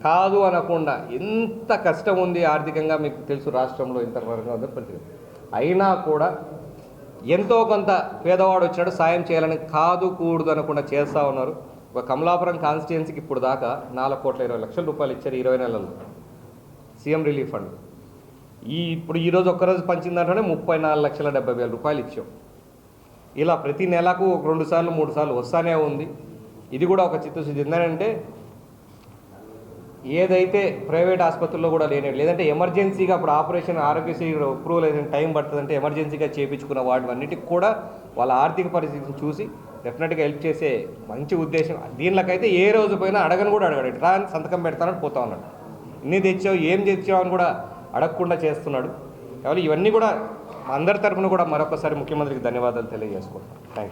కాదు అనకుండా ఎంత కష్టం ఉంది ఆర్థికంగా మీకు తెలుసు, రాష్ట్రంలో ఇంత వరకు పరిస్థితి అయినా కూడా ఎంతో కొంత పేదవాడు వచ్చినట్టు సాయం చేయాలని కాదు కూడదు అనకుండా చేస్తూ ఉన్నారు. ఒక కమలాపురం కాన్స్టిట్యున్సీకి ఇప్పుడు దాకా 4,20,00,000 రూపాయలు ఇచ్చారు 20 నెలల్లో సీఎం రిలీఫ్ ఫండ్. ఇప్పుడు ఈరోజు ఒక్కరోజు పంచిందంటేనే 34,70,000 రూపాయలు ఇచ్చాం. ఇలా ప్రతి నెలకు 2 సార్లు 3 సార్లు వస్తానే ఉంది. ఇది కూడా ఒక చిత్తశుద్ధి. ఏంటంటే ఏదైతే ప్రైవేట్ ఆసుపత్రుల్లో కూడా లేదంటే ఎమర్జెన్సీగా అప్పుడు ఆపరేషన్ ఆరోగ్యశ్రీ అప్రూవల్ ఏదైనా టైం పడుతుందంటే ఎమర్జెన్సీగా చేయించుకున్న వాటివన్నిటికి కూడా వాళ్ళ ఆర్థిక పరిస్థితిని చూసి డెఫినెట్గా హెల్ప్ చేసే మంచి ఉద్దేశం. దీనిలోకైతే ఏ రోజు పోయినా అడగను కూడా అడగాడు, ఇట్లా సంతకం పెడతానని పోతా ఉన్నాడు. ఇన్ని తెచ్చావు ఏం తెచ్చావు అని కూడా అడగకుండా చేస్తున్నాడు. కాబట్టి ఇవన్నీ కూడా అందరి తరఫున కూడా మరొకసారి ముఖ్యమంత్రికి ధన్యవాదాలు తెలియజేసుకుంటాం. Thank you.